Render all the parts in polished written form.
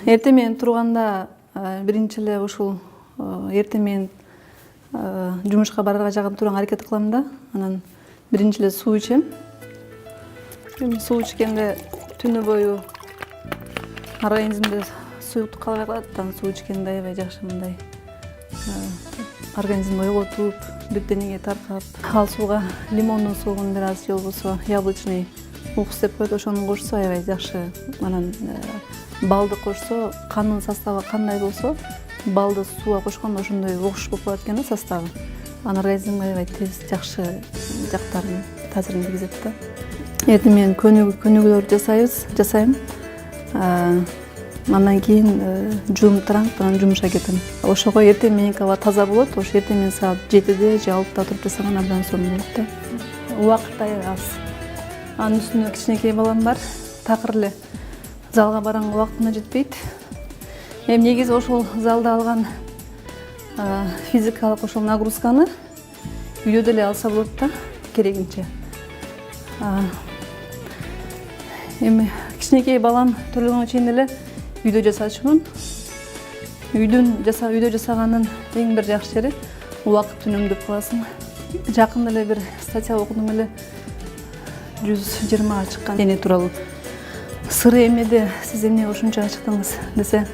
Эртең менен турганда биринчи эле ушул эртең менен жумушка барарга жагып турган аракет кылам да. Анан биринчи эле суу ичем. Суу ичкенде түнү бою организмде суюктук калбай калат. Анан суу ичкенде аябай жакшы мындай организмди ойготуп, бүт денеге таркап, ал сууга лимондун суун бир аз же болбосо яблочный уксус деп коет, ошону кошсо аябай жакшы. Анан балды кошсо, канын составы кандай болсо, балды сууга кошкондо ошондой окшош болуп калат экен да составы. Анан организмге аябай тез жакшы жактарын, таасирин тийгизет да. Эртең менен көнүгүүлөрдү жасайм. Андан кийин жуумтурамп, анан жумушка кетем. Ошого эртең мененки аба таза болот. Ошо эртең менен саат 7-де же 6-да туруп жасаган абдан сонун болот да. Убакыт аябай аз. Анын үстүнө кичинекей балам бар. Такыр эле залга барганга убактына жетпейт. Эми негизи ошол залда алган физикалык ошол нагрузканы үйдө деле алса болот да, керегинче. Эми кичинекей балам төлөгөнгө чейин эле үйдө жасачумун. Үйдө жасаганын эң бир жакшы жери убакыт үнөмдөп каласың. Жакында эле бир статья окудум эле, 120 чыккан дене тууралуу. Сыры эмеде сиз эмне ушунча чыктыңыз десе,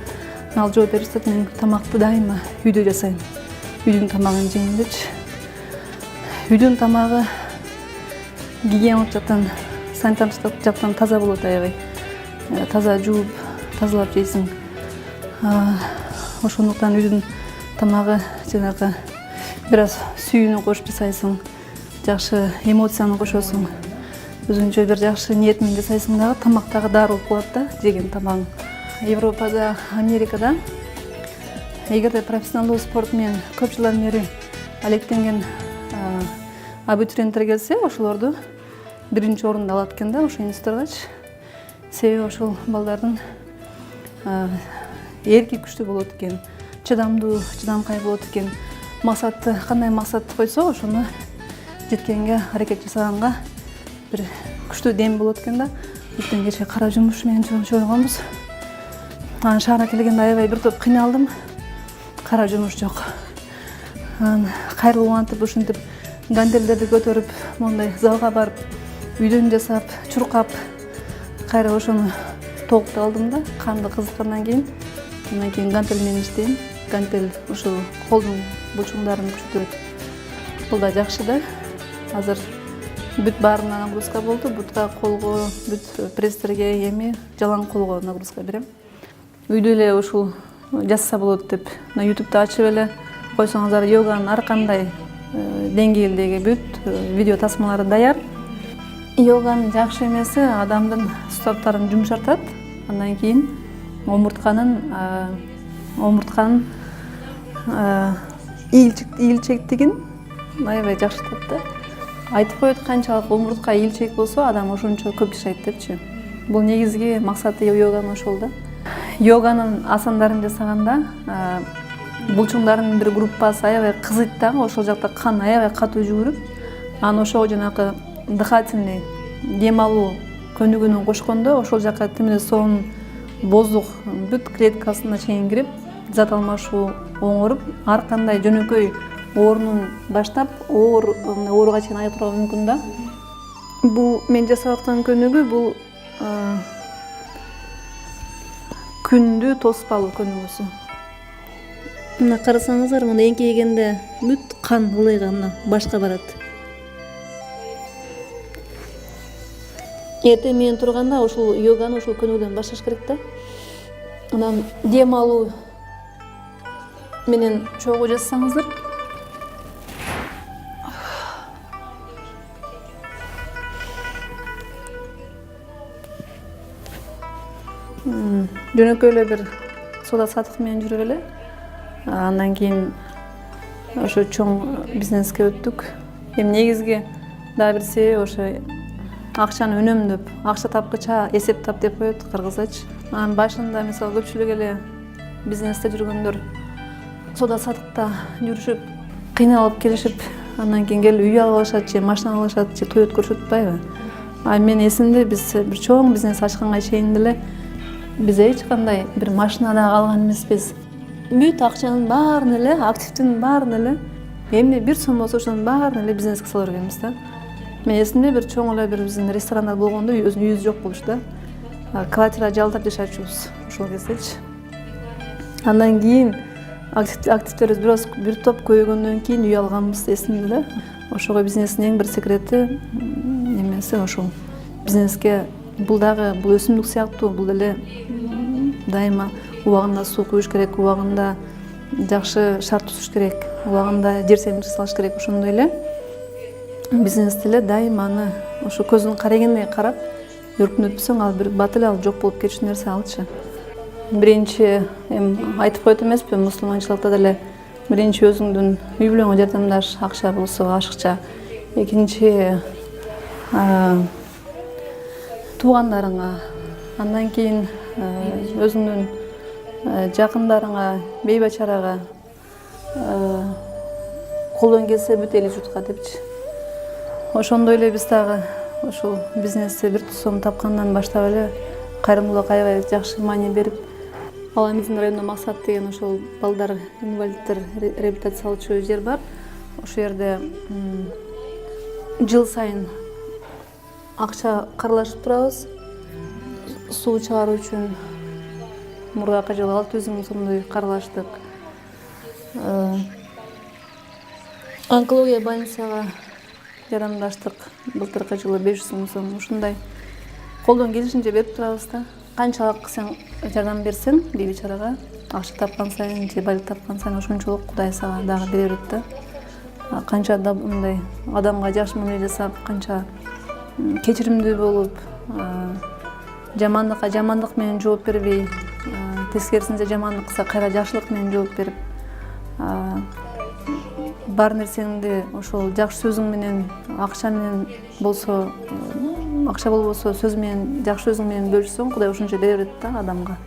ал жооп берет, мен тамакты дайыма үйдө жасайм. Үйдүн тамагын жейм депчи. Үйдүн тамагы гигиеналык жактан, санитардык жактан таза болот аябай. Таза жууп, тазалап жейсиң. Ошондуктан үйдүн тамагы жанагы бир аз сүйүүнү кошуп жасайсың, жакшы эмоцияны кошосуң, өзүнчө бир жакшы ниет менен жасайсың дагы, тамак дагы дары болуп калат да, жеген тамагың. Европада, Америкада эгерде профессионалдуу спорт менен көп жылдан бери алектенген абитуриенттер келсе, ошолорду биринчи орунду алат экен да, ошо институттаргачы. Себеби ошол балдардын эрки күчтүү болот экен, чыдамкай болот экен. Максатты, кандай максатты койсо, ошону жеткенге аракет жасаганга бир күчтүү дем болот экен да. Эртең кече кара жумуш менен чогулганбыз. Анан шаарга келгенде аябай бир топ кыйналдым. Кара жумуш жок. Анан кайрылып антип ушинтип гантелдерди көтөрүп, мондай залга барып, үйдөн жасап, чуркап, кайра ошону тогуп алдым да, канды кыздыргандан кийин. Андан кийин гантель менен иштейм. Гантель ошо колдун булчуңдарын күчөтөт. Бул да жакшы да. Азыр бүт баарына нагрузка болду. Бутка, колго, бүт пресстерге, эми жалаң колго нагрузка берем. Үйдө эле ушул жасаса болот деп, YouTube'да ачып эле койсоңуздар, йоганын ар кандай деңгээлдеги бүт видео тасмалары даяр. Йоганын жакшы эмеси адамдын суставтарын жумшартат. Андан кийин омуртканын ийилчектигин аябай жакшыртат да. Айтып коет, канчалык омуртка ийилчек болсо, адам ошончо көп жашайт депчи. Бул негизги максаты йоганын ошол да. Йоганын асандарын жасаганда булчуңдардын бир группасы аябай кызыйт дагы, ошол жакта кан аябай катуу жүгүрүп, анан ошого жанагы дыхательный дем алуу көнүгүүнүн кошкондо ошол жака тимине сонун боздук бүт клеткасына чейин кирип, зат алмашуу оңоруп, ар кандай жөнөкөй оорунун баштап ооруга чейин айыктырууга мүмкүн да. Бул мен жасап аткан көнүгүү, бул күндү тоспалуу көнүгүүсү. Мына карасаңыздар, мына эңкейгенде бүт кан ылыйга мына башка барат. Эртең менен турганда ошол йоганы ошол көнүгүүдөн башташ керек да. Анан дем алуу менен чогуу жасасаңыздар, жөнөкөй эле бир сода сатык менен жүрүп эле, андан кийин ошо чоң бизнеске өттүк. Эми негизги дагы бир себеби ошо акчаны үнөмдөп, акча тапкыча эсеп тап деп коет кыргызча. Анан башында мисалы көпчүлүк эле бизнесте жүргөндөр сода сатыкта жүрүшүп, кыйналып келишип, андан кийин келип үй алып алышат же машина алып алышат же той өткөрүшүп атпайбы? Мен эсимде биз бир чоң бизнес ачканга чейин деле биз эч кандай бир машинада калган эмеспиз. Бүт акчанын баарын эле, активдин баарын эле, эмне бир сом болсо ошонун баарын эле бизнеске сала бергенбиз да. Мен эсимде бир чоң эле бир биздин ресторандар болгондо өзүнүн үйүбүз жок болчу да. Квартира жалдап жашачубуз ошол кездечи. Андан кийин активдерибиз бир топ көбөйгөндөн кийин үй алганбыз эсимде да. Ошого бизнестин эң бир секрети немеси ошол. Бизнеске бул дагы бул өсүмдүк сыяктуу, бул деле дайыма убагында суу куюш керек, убагында жакшы шарт тузуш керек, убагында жер семиргич салыш керек. Ошондой эле бизнесте эле дайыма аны ошо көзүң карагендей карап, өркүнөп өтсөң ал бир бат эле ал жок болуп кетчү нерсе алчы. Биринчи айтып коет эмеспи, мусулманчылыкта деле биринчи өзүңдүн үй бүлөңө жардамдаш, акча болсо ашыкча. Экинчи туугандарыңа, андан кийин өзүңдүн жакындарыңа, бейбачарага, колдон келсе бүт эл журтка депчи. Ошондой эле биз дагы ошол бизнесте бир сом тапкандан баштап эле кайрымдуулукка аябай жакшы маани берип, баламыздын райондо Максат деген ошол балдар, инвалидтер реабилитациялоочу жер бар. Ошол жерде жыл сайын акча каралашып турабыз. Суу чыгаруу үчүн мурдакы жылы 600 000 сомдой каралаштык. Онкология больницага жардамдаштык. Былтыркы жылы 500 000 сом. Ушундай колдон келишинче берип турабыз да. Канчалык сен жардам берсең бейбичарага, акча тапкан сайын, же байлык тапкан сайын ошончолук Кудай сага дагы бере берет да. Канча да мындай адамга жакшы мамиле жасап, канча кечиримдүү болуп, жамандыкка жамандык менен жооп бербей, тескерисинче жамандык кылса кайра жакшылык менен жооп берип, бар нерсеңди ошол жакшы сөзүң менен, акча менен болсо, акча болбосо сөз менен, жакшы сөзүң менен бөлүшсөң, Кудай ошончо бере берет да адамга.